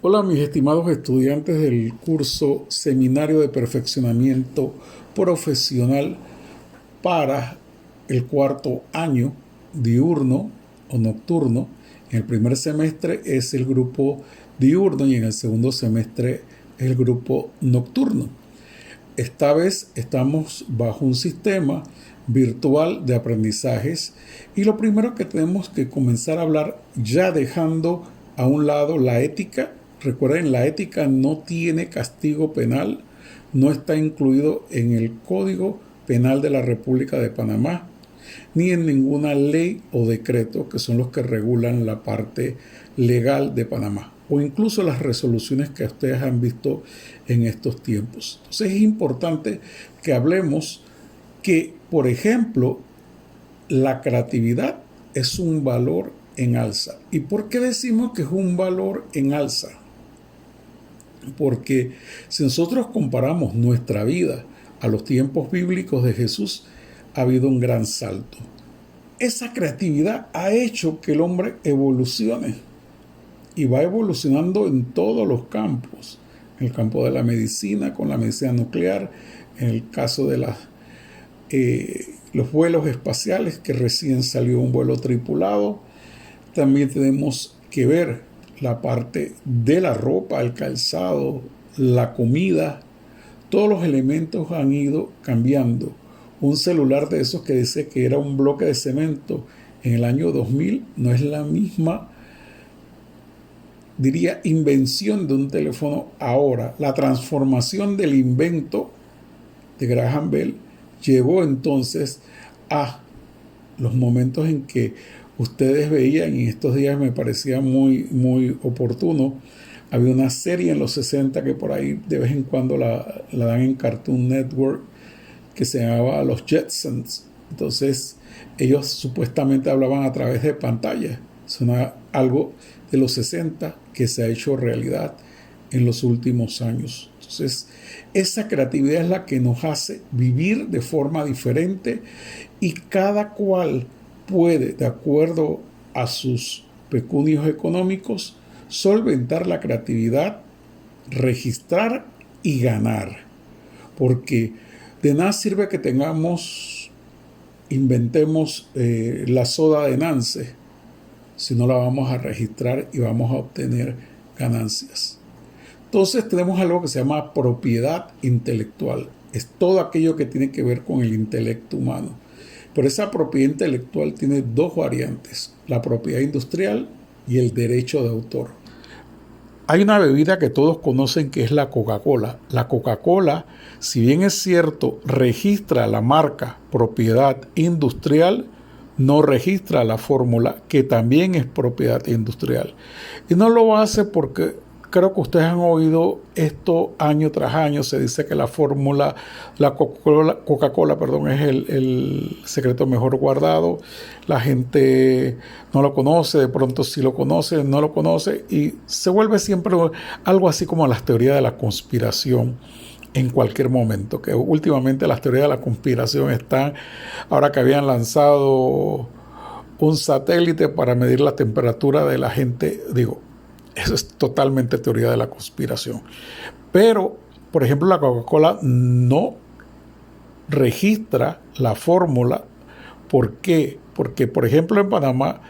Hola mis estimados estudiantes del curso Seminario de Perfeccionamiento Profesional para el cuarto año, diurno o nocturno. En el primer semestre es el grupo diurno y en el segundo semestre es el grupo nocturno. Esta vez estamos bajo un sistema virtual de aprendizajes y lo primero que tenemos que comenzar a hablar, ya dejando a un lado la ética. Recuerden, la ética no tiene castigo penal, no está incluido en el Código Penal de la República de Panamá, ni en ninguna ley o decreto que son los que regulan la parte legal de Panamá, o incluso las resoluciones que ustedes han visto en estos tiempos. Entonces es importante que hablemos que, por ejemplo, la creatividad es un valor en alza. ¿Y por qué decimos que es un valor en alza? Porque si nosotros comparamos nuestra vida a los tiempos bíblicos de Jesús, ha habido un gran salto. Esa creatividad ha hecho que el hombre evolucione y va evolucionando en todos los campos. En el campo de la medicina, con la medicina nuclear, en el caso de los vuelos espaciales, que recién salió un vuelo tripulado. También tenemos que ver la parte de la ropa, el calzado, la comida. Todos los elementos han ido cambiando. Un celular de esos que dice que era un bloque de cemento en el año 2000 no es la misma, diría, invención de un teléfono ahora. La transformación del invento de Graham Bell llevó entonces a los momentos en que ustedes veían, y estos días me parecía muy oportuno, había una serie en los 60 que por ahí de vez en cuando la dan en Cartoon Network, que se llamaba Los Jetsons. Entonces ellos supuestamente hablaban a través de pantalla. Es algo de los 60 que se ha hecho realidad en los últimos años. Entonces esa creatividad es la que nos hace vivir de forma diferente y cada cual puede, de acuerdo a sus pecunios económicos, solventar la creatividad, registrar y ganar. Porque de nada sirve que inventemos la soda de Nance si no la vamos a registrar y vamos a obtener ganancias. Entonces tenemos algo que se llama propiedad intelectual. Es todo aquello que tiene que ver con el intelecto humano. Pero esa propiedad intelectual tiene dos variantes: la propiedad industrial y el derecho de autor. Hay una bebida que todos conocen que es la Coca-Cola. La Coca-Cola, si bien es cierto, registra la marca propiedad industrial, no registra la fórmula, que también es propiedad industrial. Y no lo hace porque creo que ustedes han oído esto año tras año. Se dice que la fórmula, la Coca-Cola, es el secreto mejor guardado. La gente no lo conoce, de pronto sí lo conoce, no lo conoce, y se vuelve siempre algo así como las teorías de la conspiración en cualquier momento, que últimamente las teorías de la conspiración están, ahora que habían lanzado un satélite para medir la temperatura de la gente, eso es totalmente teoría de la conspiración. Pero, por ejemplo, la Coca-Cola no registra la fórmula. ¿Por qué? Porque, por ejemplo, en Panamá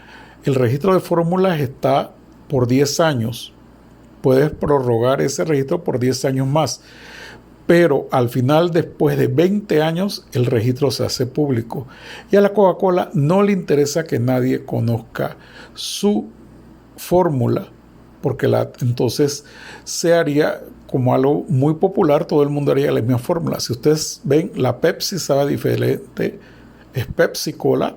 el registro de fórmulas está por 10 años. Puedes prorrogar ese registro por 10 años más. Pero al final, después de 20 años, el registro se hace público. Y a la Coca-Cola no le interesa que nadie conozca su fórmula, porque entonces se haría como algo muy popular, todo el mundo haría la misma fórmula. Si ustedes ven, la Pepsi sabe diferente, es Pepsi Cola.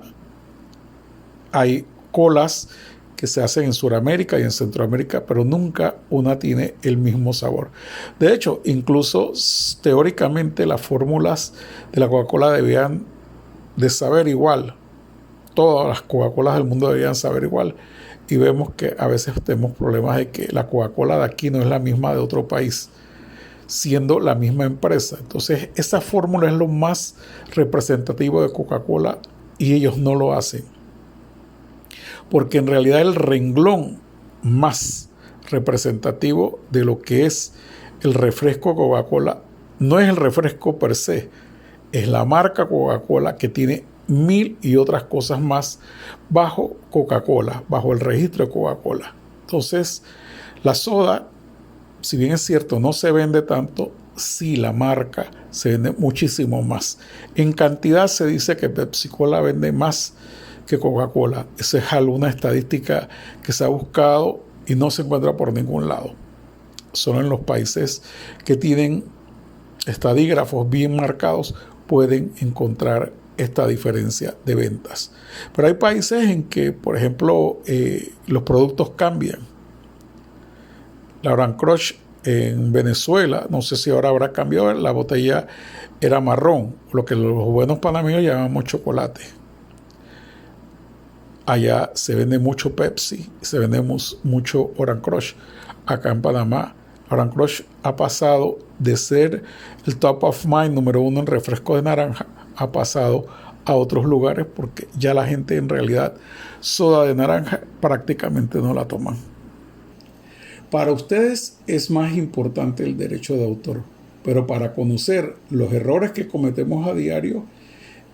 Hay colas que se hacen en Sudamérica y en Centroamérica, pero nunca una tiene el mismo sabor. De hecho, incluso teóricamente las fórmulas de la Coca-Cola debían de saber igual. Todas las Coca-Colas del mundo deberían saber igual. Y vemos que a veces tenemos problemas de que la Coca-Cola de aquí no es la misma de otro país, siendo la misma empresa. Entonces, esa fórmula es lo más representativo de Coca-Cola y ellos no lo hacen. Porque en realidad el renglón más representativo de lo que es el refresco Coca-Cola. No es el refresco per se, es la marca Coca-Cola que tiene 1000 y otras cosas más bajo Coca-Cola, bajo el registro de Coca-Cola. Entonces, la soda, si bien es cierto, no se vende tanto, sí la marca se vende muchísimo más. En cantidad se dice que Pepsi-Cola vende más que Coca-Cola. Esa es alguna estadística que se ha buscado y no se encuentra por ningún lado. Solo en los países que tienen estadígrafos bien marcados pueden encontrar esta diferencia de ventas. Pero hay países en que, por ejemplo, los productos cambian. La Orange Crush en Venezuela, no sé si ahora habrá cambiado, la botella era marrón, lo que los buenos panameños llamamos chocolate. Allá se vende mucho Pepsi, se vende mucho Orange Crush. Acá en Panamá, Orange Crush ha pasado de ser el top of mind número 1 en refresco de naranja, ha pasado a otros lugares porque ya la gente en realidad soda de naranja prácticamente no la toman. Para ustedes es más importante el derecho de autor, pero para conocer los errores que cometemos a diario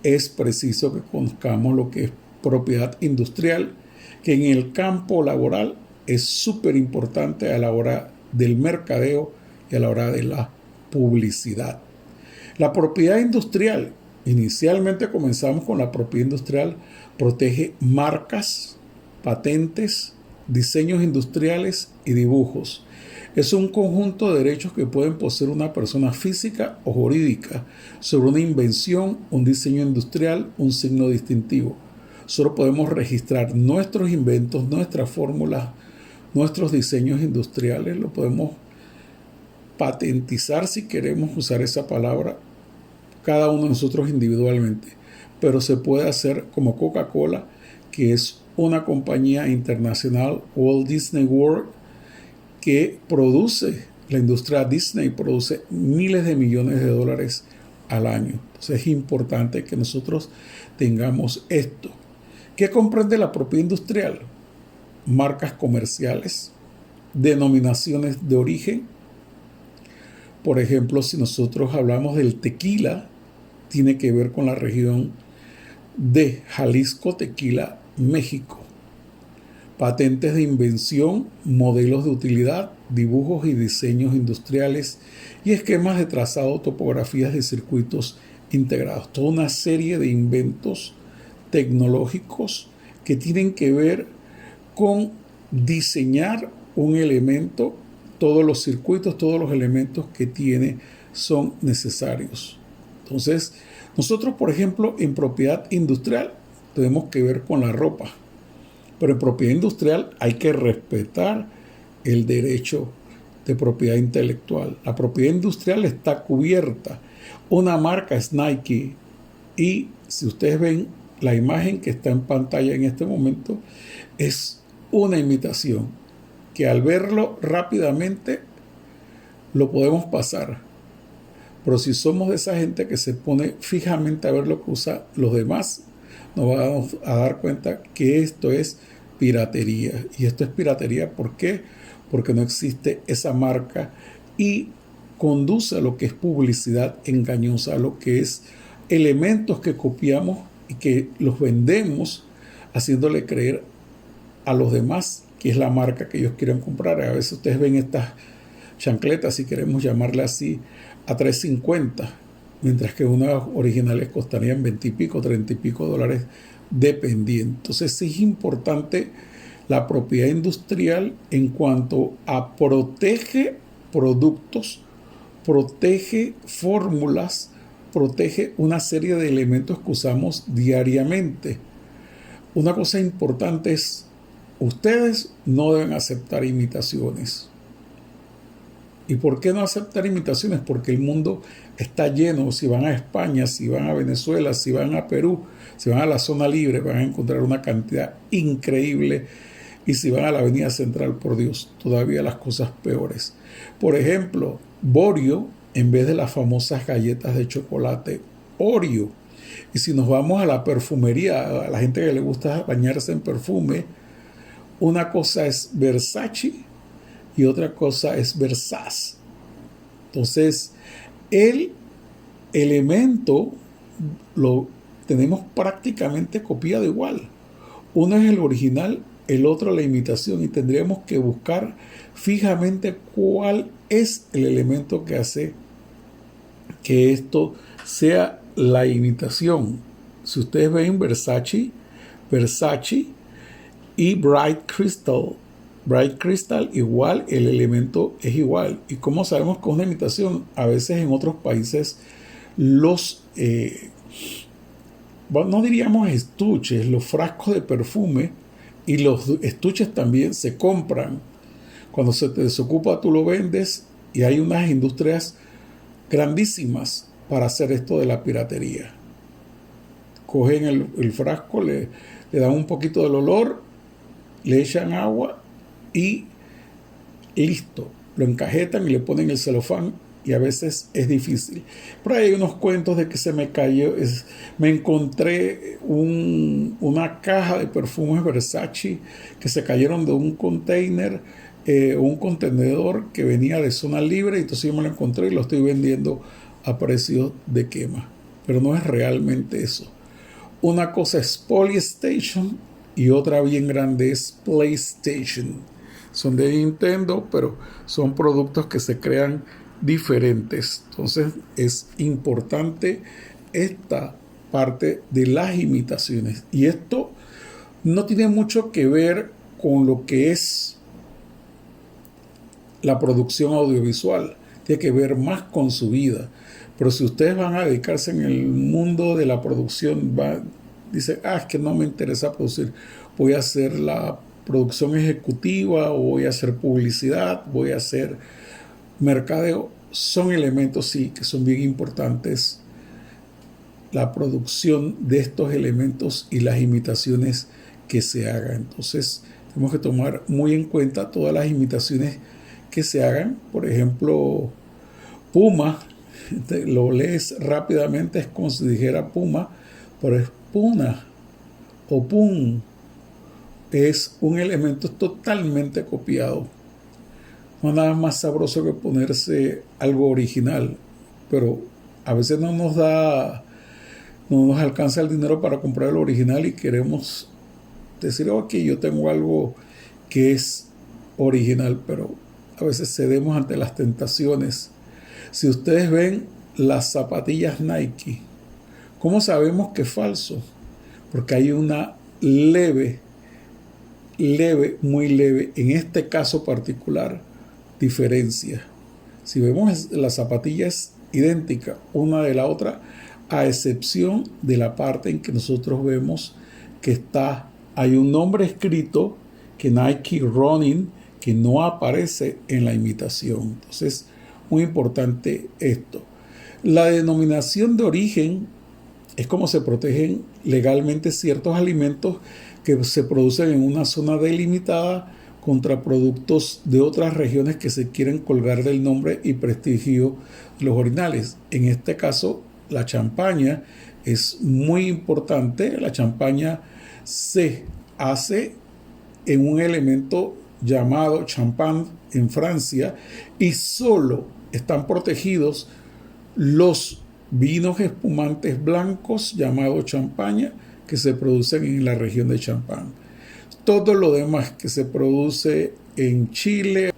es preciso que conozcamos lo que es propiedad industrial, que en el campo laboral es súper importante a la hora del mercadeo y a la hora de la publicidad. La propiedad industrial, inicialmente comenzamos con la propiedad industrial, protege marcas, patentes, diseños industriales y dibujos. Es un conjunto de derechos que pueden poseer una persona física o jurídica sobre una invención, un diseño industrial, un signo distintivo. Solo podemos registrar nuestros inventos, nuestras fórmulas, nuestros diseños industriales. Lo podemos patentizar si queremos usar esa palabra, cada uno de nosotros individualmente. Pero se puede hacer como Coca-Cola, que es una compañía internacional, Walt Disney World, que produce, la industria Disney produce miles de millones de dólares al año. Entonces es importante que nosotros tengamos esto. ¿Qué comprende la propiedad industrial? Marcas comerciales, denominaciones de origen. Por ejemplo, si nosotros hablamos del tequila, tiene que ver con la región de Jalisco, Tequila, México. Patentes de invención, modelos de utilidad, dibujos y diseños industriales y esquemas de trazado, topografías de circuitos integrados. Toda una serie de inventos tecnológicos que tienen que ver con diseñar un elemento. Todos los circuitos, todos los elementos que tiene son necesarios. Entonces, nosotros, por ejemplo, en propiedad industrial tenemos que ver con la ropa. Pero en propiedad industrial hay que respetar el derecho de propiedad intelectual. La propiedad industrial está cubierta. Una marca es Nike y si ustedes ven la imagen que está en pantalla en este momento, es una imitación que al verlo rápidamente lo podemos pasar. Pero si somos de esa gente que se pone fijamente a ver lo que usan los demás, nos vamos a dar cuenta que esto es piratería. Y esto es piratería, ¿por qué? Porque no existe esa marca y conduce a lo que es publicidad engañosa, a lo que es elementos que copiamos y que los vendemos haciéndole creer a los demás que es la marca que ellos quieren comprar. A veces ustedes ven estas chancletas, si queremos llamarle así, a $3.50, mientras que unas originales costarían 20 y pico, 30 y pico dólares dependiendo. Entonces sí es importante la propiedad industrial en cuanto a protege productos, protege fórmulas, protege una serie de elementos que usamos diariamente. Una cosa importante es, ustedes no deben aceptar imitaciones. ¿Y por qué no aceptar imitaciones? Porque el mundo está lleno. Si van a España, si van a Venezuela, si van a Perú, si van a la zona libre, van a encontrar una cantidad increíble. Y si van a la Avenida Central, por Dios, todavía las cosas peores. Por ejemplo, Borio, en vez de las famosas galletas de chocolate, Oreo. Y si nos vamos a la perfumería, a la gente que le gusta bañarse en perfume, una cosa es Versace y otra cosa es Versace. Entonces, el elemento lo tenemos prácticamente copiado igual. Uno es el original, el otro la imitación, y tendríamos que buscar fijamente cuál es el elemento que hace que esto sea la imitación. Si ustedes ven Versace y Bright Crystal igual, el elemento es igual. ¿Y cómo sabemos que es una imitación? A veces en otros países los, no diríamos estuches, los frascos de perfume y los estuches también se compran. Cuando se te desocupa, tú lo vendes, y hay unas industrias grandísimas para hacer esto de la piratería. Cogen el frasco, le dan un poquito del olor, le echan agua y listo. Lo encajetan y le ponen el celofán, y a veces es difícil. Pero hay unos cuentos de que se me cayó. Me encontré una caja de perfumes Versace que se cayeron de un container, un contenedor que venía de zona libre, y entonces yo me lo encontré y lo estoy vendiendo a precio de quema. Pero no es realmente eso. Una cosa es Polystation y otra bien grande es PlayStation. Son de Nintendo, pero son productos que se crean diferentes. Entonces es importante esta parte de las imitaciones. Y esto no tiene mucho que ver con lo que es la producción audiovisual. Tiene que ver más con su vida. Pero si ustedes van a dedicarse en el mundo de la producción, dicen, es que no me interesa producir, voy a hacer la producción ejecutiva, o voy a hacer publicidad, voy a hacer mercadeo, son elementos, sí, que son bien importantes. La producción de estos elementos y las imitaciones que se hagan. Entonces, tenemos que tomar muy en cuenta todas las imitaciones que se hagan. Por ejemplo, Puma, lo lees rápidamente, es como si dijera Puma, pero es Puna o Pun. Es un elemento totalmente copiado. No nada más sabroso que ponerse algo original, pero a veces no nos alcanza el dinero para comprar el original y queremos decir, ok, yo tengo algo que es original, pero a veces cedemos ante las tentaciones. Si ustedes ven las zapatillas Nike, ¿cómo sabemos que es falso? Porque hay una muy leve, en este caso particular, diferencia. Si vemos, la zapatilla es idéntica una de la otra, a excepción de la parte en que nosotros vemos que hay un nombre escrito, que Nike Running, que no aparece en la imitación. Entonces, muy importante esto. La denominación de origen es como se protegen legalmente ciertos alimentos que se producen en una zona delimitada contra productos de otras regiones que se quieren colgar del nombre y prestigio de los originales. En este caso, la champaña es muy importante. La champaña se hace en un elemento llamado champán en Francia, y solo están protegidos los vinos espumantes blancos llamados champaña, que se producen en la región de Champán. Todo lo demás que se produce en Chile,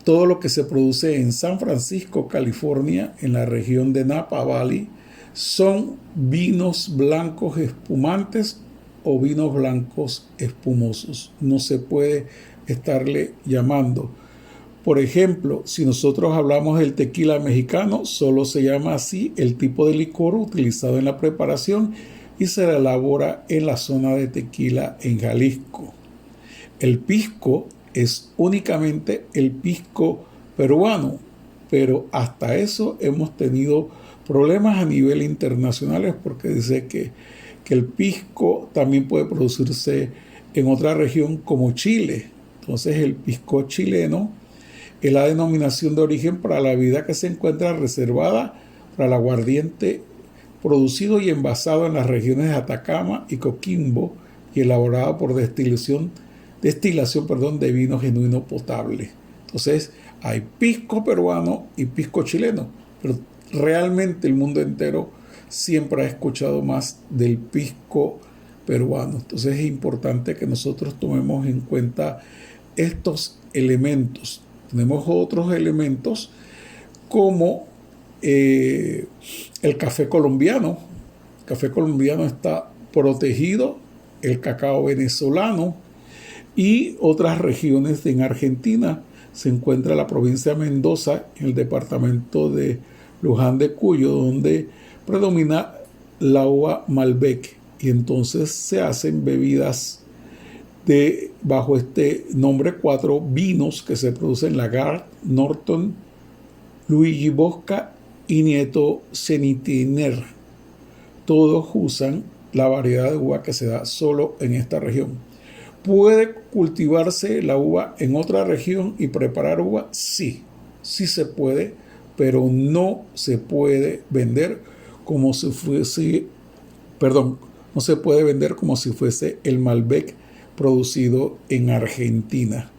todo lo que se produce en San Francisco, California, en la región de Napa Valley, son vinos blancos espumantes o vinos blancos espumosos. No se puede estarle llamando. Por ejemplo, si nosotros hablamos del tequila mexicano, solo se llama así el tipo de licor utilizado en la preparación, y se elabora en la zona de Tequila en Jalisco. El pisco es únicamente el pisco peruano, pero hasta eso hemos tenido problemas a nivel internacional, porque dice que el pisco también puede producirse en otra región como Chile. Entonces el pisco chileno es la denominación de origen para la bebida que se encuentra reservada para el aguardiente producido y envasado en las regiones de Atacama y Coquimbo, y elaborado por destilación de vino genuino potable. Entonces, hay pisco peruano y pisco chileno, pero realmente el mundo entero siempre ha escuchado más del pisco peruano. Entonces, es importante que nosotros tomemos en cuenta estos elementos. Tenemos otros elementos como el café colombiano. El café colombiano está protegido, el cacao venezolano y otras regiones en Argentina. Se encuentra la provincia de Mendoza, en el departamento de Luján de Cuyo, donde predomina la uva Malbec, y entonces se hacen bebidas bajo este nombre, 4 vinos que se producen: Lagarde, Norton, Luigi Bosca y Nieto Zenitiner. Todos usan la variedad de uva que se da solo en esta región. ¿Puede cultivarse la uva en otra región y preparar uva? Sí, sí se puede, pero no se puede vender como si fuese, no se puede vender como si fuese el Malbec producido en Argentina.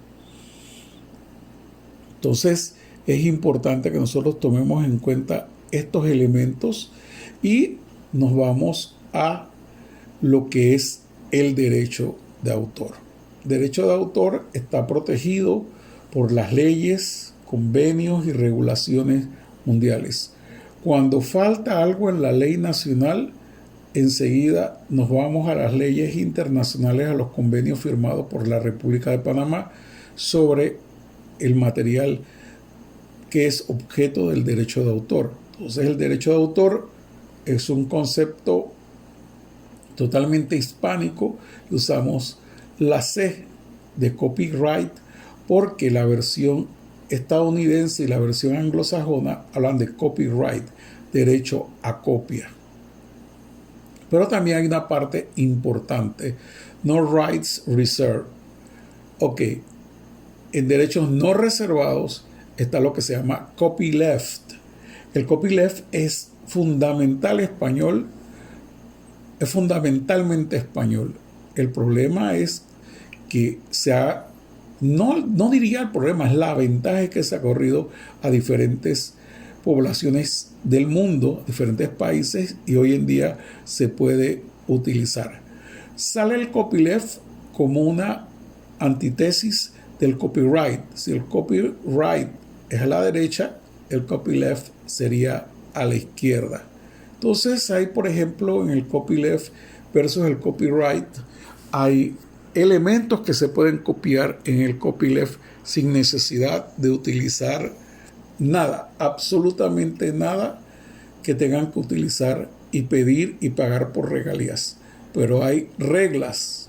Entonces, es importante que nosotros tomemos en cuenta estos elementos y nos vamos a lo que es el derecho de autor. El derecho de autor está protegido por las leyes, convenios y regulaciones mundiales. Cuando falta algo en la ley nacional, enseguida nos vamos a las leyes internacionales, a los convenios firmados por la República de Panamá sobre el material que es objeto del derecho de autor. Entonces, el derecho de autor es un concepto totalmente hispánico. Usamos la C de copyright porque la versión estadounidense y la versión anglosajona hablan de copyright, derecho a copia. Pero también hay una parte importante, no rights reserved. Ok, en derechos no reservados está lo que se llama copyleft. El copyleft es fundamentalmente español. El problema es que no diría el problema, es la ventaja que se ha corrido a diferentes poblaciones del mundo, diferentes países, y hoy en día se puede utilizar. Sale el copyleft como una antítesis del copyright. Si el copyright es a la derecha, el copyleft sería a la izquierda. Entonces hay, por ejemplo, en el copyleft versus el copyright, hay elementos que se pueden copiar en el copyleft sin necesidad de utilizar nada, absolutamente nada que tengan que utilizar y pedir y pagar por regalías. Pero hay reglas.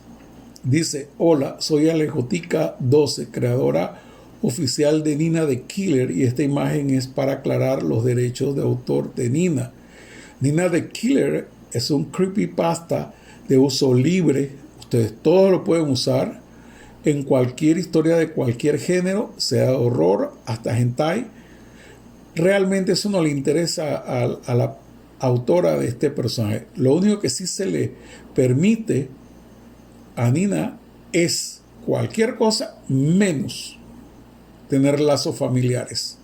Dice: hola, soy Alejotica 12, creadora oficial de Nina the Killer, y esta imagen es para aclarar los derechos de autor de Nina. Nina the Killer es un creepypasta de uso libre. Ustedes todos lo pueden usar en cualquier historia de cualquier género, sea de horror hasta hentai. Realmente eso no le interesa a la autora de este personaje. Lo único que sí se le permite a Nina es cualquier cosa menos tener lazos familiares.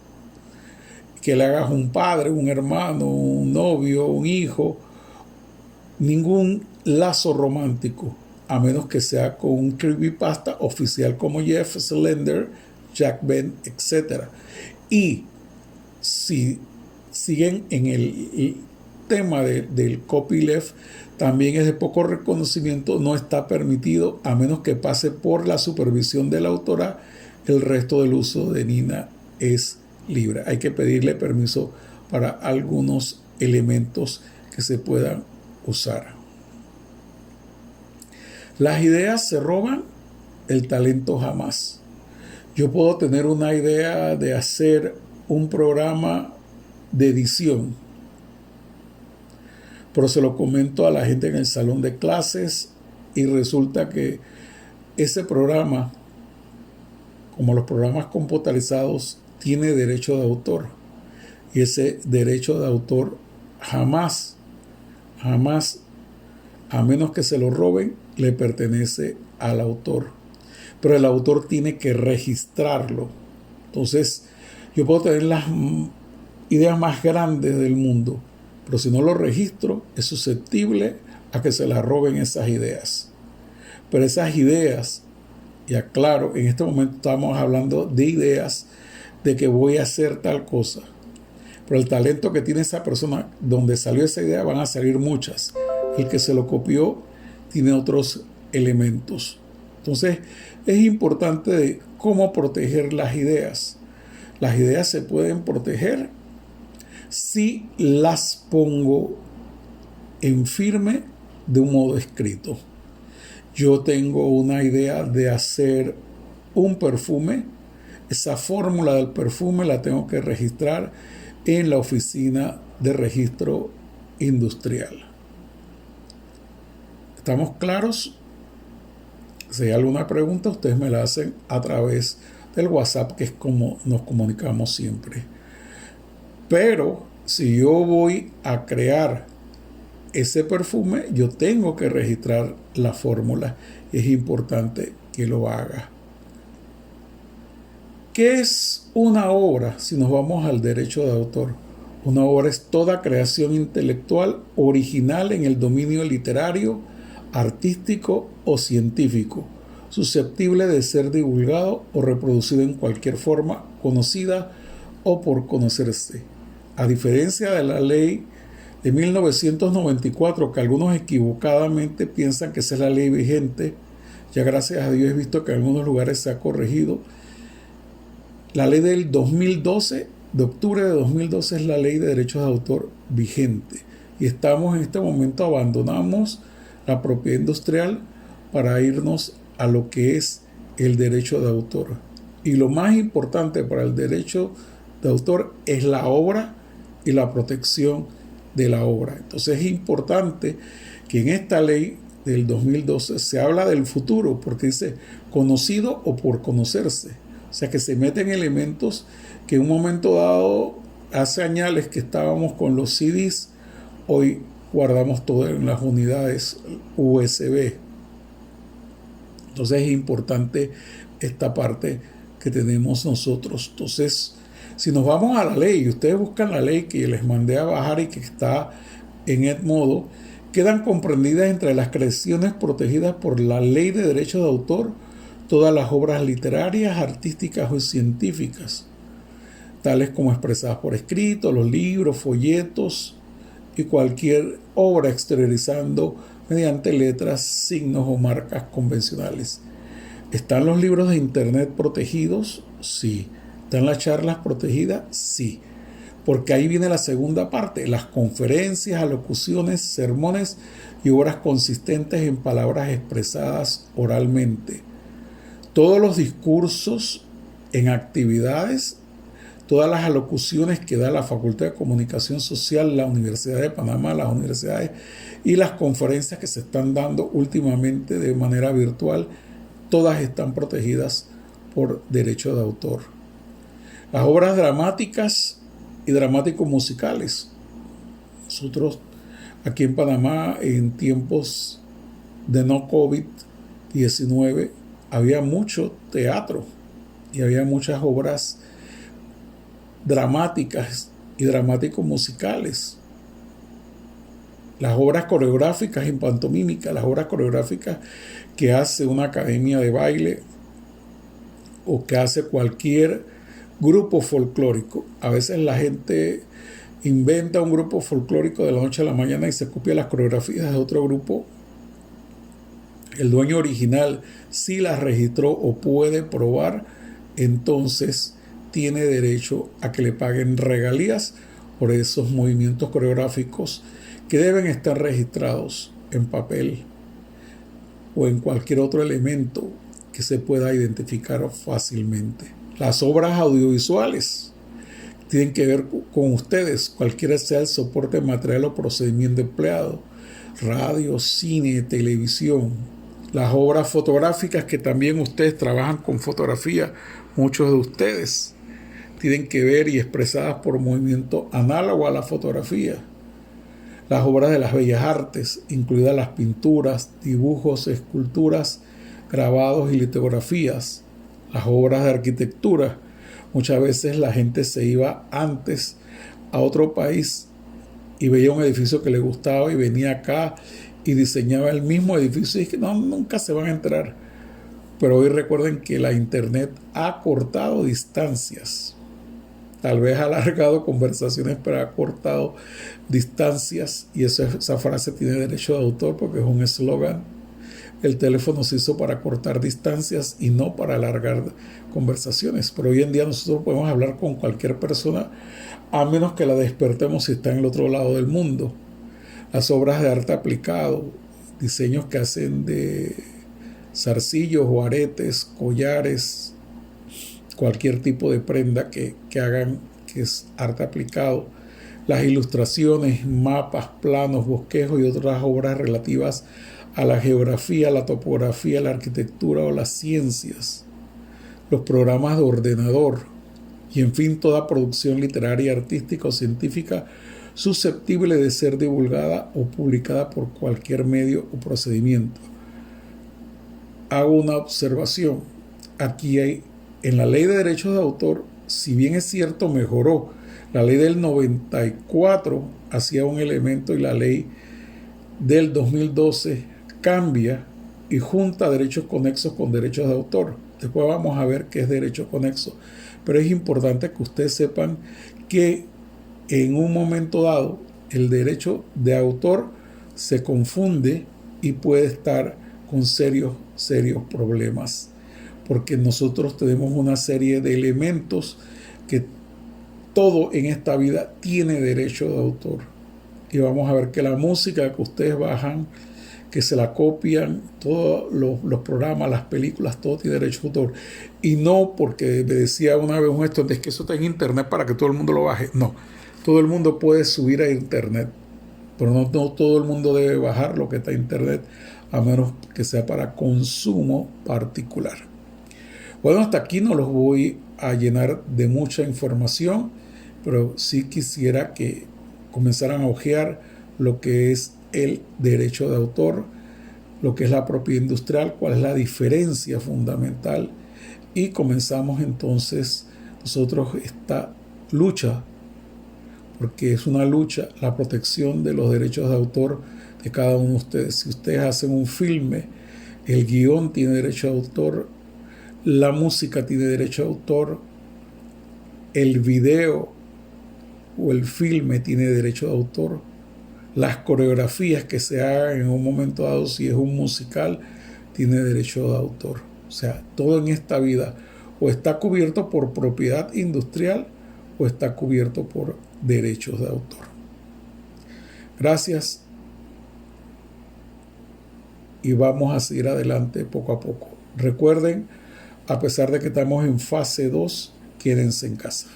Que le hagas un padre, un hermano, un novio, un hijo, ningún lazo romántico, a menos que sea con un creepypasta oficial como Jeff Slender, Jack Ben, etc. Y si siguen en el tema del copyleft, también es de poco reconocimiento, no está permitido a menos que pase por la supervisión de la autora. El resto del uso de Nina es libre. Hay que pedirle permiso para algunos elementos que se puedan usar. Las ideas se roban, el talento jamás. Yo puedo tener una idea de hacer un programa de edición, pero se lo comento a la gente en el salón de clases y resulta que ese programa, como los programas computarizados, tiene derecho de autor, y ese derecho de autor jamás, a menos que se lo roben, le pertenece al autor. Pero el autor tiene que registrarlo. Entonces, yo puedo tener las ideas más grandes del mundo, pero si no lo registro, es susceptible a que se las roben esas ideas. Pero esas ideas, y aclaro, en este momento estamos hablando de ideas de que voy a hacer tal cosa. Pero el talento que tiene esa persona, donde salió esa idea, van a salir muchas. El que se lo copió tiene otros elementos. Entonces, es importante de cómo proteger las ideas. Las ideas se pueden proteger si las pongo en firme de un modo escrito. Yo tengo una idea de hacer un perfume. Esa fórmula del perfume la tengo que registrar en la oficina de registro industrial. ¿Estamos claros? Si hay alguna pregunta, ustedes me la hacen a través del WhatsApp, que es como nos comunicamos siempre. Pero si yo voy a crear ese perfume, yo tengo que registrar la fórmula. Es importante que lo haga. ¿Qué es una obra si nos vamos al derecho de autor? Una obra es toda creación intelectual original en el dominio literario, artístico o científico, susceptible de ser divulgado o reproducido en cualquier forma conocida o por conocerse. A diferencia de la ley de 1994, que algunos equivocadamente piensan que esa es la ley vigente, ya gracias a Dios he visto que en algunos lugares se ha corregido. La ley del 2012, de octubre de 2012, es la ley de derechos de autor vigente. Y estamos en este momento, abandonamos la propiedad industrial para irnos a lo que es el derecho de autor. Y lo más importante para el derecho de autor es la obra y la protección de la obra. Entonces es importante que en esta ley del 2012 se habla del futuro, porque dice conocido o por conocerse. O sea que se meten elementos que en un momento dado, hace años que estábamos con los CDs, hoy guardamos todo en las unidades USB. Entonces es importante esta parte que tenemos nosotros. Entonces, si nos vamos a la ley, y ustedes buscan la ley que les mandé a bajar y que está en Edmodo, quedan comprendidas entre las creaciones protegidas por la ley de derechos de autor todas las obras literarias, artísticas o científicas, tales como expresadas por escrito, los libros, folletos y cualquier obra exteriorizando mediante letras, signos o marcas convencionales. ¿Están los libros de internet protegidos? Sí. ¿Están las charlas protegidas? Sí. Porque ahí viene la segunda parte, las conferencias, alocuciones, sermones y obras consistentes en palabras expresadas oralmente. Todos los discursos en actividades, todas las alocuciones que da la Facultad de Comunicación Social, la Universidad de Panamá, las universidades y las conferencias que se están dando últimamente de manera virtual, todas están protegidas por derecho de autor. Las obras dramáticas y dramático-musicales. Nosotros aquí en Panamá, en tiempos de no COVID-19, había mucho teatro y había muchas obras dramáticas y dramático-musicales. Las obras coreográficas en pantomímica, las obras coreográficas que hace una academia de baile o que hace cualquier grupo folclórico. A veces la gente inventa un grupo folclórico de la noche a la mañana y se copia las coreografías de otro grupo. El dueño original, si las registró o puede probar, entonces tiene derecho a que le paguen regalías por esos movimientos coreográficos que deben estar registrados en papel o en cualquier otro elemento que se pueda identificar fácilmente. Las obras audiovisuales tienen que ver con ustedes, cualquiera sea el soporte material o procedimiento empleado, radio, cine, televisión. Las obras fotográficas, que también ustedes trabajan con fotografía, muchos de ustedes tienen que ver y expresadas por movimiento análogo a la fotografía. Las obras de las bellas artes, incluidas las pinturas, dibujos, esculturas, grabados y litografías. Las obras de arquitectura, Muchas veces la gente se iba antes a otro país y veía un edificio que le gustaba y venía acá y diseñaba el mismo edificio y es que no, nunca se van a enterar. Pero hoy recuerden que la internet ha cortado distancias. Tal vez ha alargado conversaciones, pero ha cortado distancias y esa frase tiene derecho de autor porque es un eslogan. El teléfono se hizo para cortar distancias y no para alargar conversaciones. Pero hoy en día nosotros podemos hablar con cualquier persona a menos que la despertemos si está en el otro lado del mundo. Las obras de arte aplicado, diseños que hacen de zarcillos o aretes, collares, cualquier tipo de prenda que hagan que es arte aplicado. Las ilustraciones, mapas, planos, bosquejos y otras obras relativas a la geografía, la topografía, la arquitectura o las ciencias. Los programas de ordenador y en fin toda producción literaria, artística o científica susceptible de ser divulgada o publicada por cualquier medio o procedimiento. Hago una observación. Aquí hay, en la ley de derechos de autor, si bien es cierto, mejoró. La ley del 94 hacía un elemento y la ley del 2012 cambia y junta derechos conexos con derechos de autor. Después vamos a ver qué es derecho conexo. Pero es importante que ustedes sepan que en un momento dado el derecho de autor se confunde y puede estar con serios problemas, porque nosotros tenemos una serie de elementos que todo en esta vida tiene derecho de autor. Y vamos a ver que la música que ustedes bajan, que se la copian, todos los programas, las películas, todo tiene derecho de autor. Y no porque me decía una vez un estudiante, es que eso está en internet para que todo el mundo lo baje. No, todo el mundo puede subir a internet, pero no todo el mundo debe bajar lo que está en internet, a menos que sea para consumo particular. Bueno, hasta aquí no los voy a llenar de mucha información, pero sí quisiera que comenzaran a hojear lo que es el derecho de autor, lo que es la propiedad industrial, cuál es la diferencia fundamental, y comenzamos entonces nosotros esta lucha, porque es una lucha, la protección de los derechos de autor de cada uno de ustedes. Si ustedes hacen un filme, el guión tiene derecho de autor, la música tiene derecho de autor, el video o el filme tiene derecho de autor, las coreografías que se hagan en un momento dado, si es un musical, tiene derecho de autor. O sea, todo en esta vida o está cubierto por propiedad industrial o está cubierto por derechos de autor. Gracias y vamos a seguir adelante poco a poco. Recuerden, a pesar de que estamos en fase 2, quédense en casa.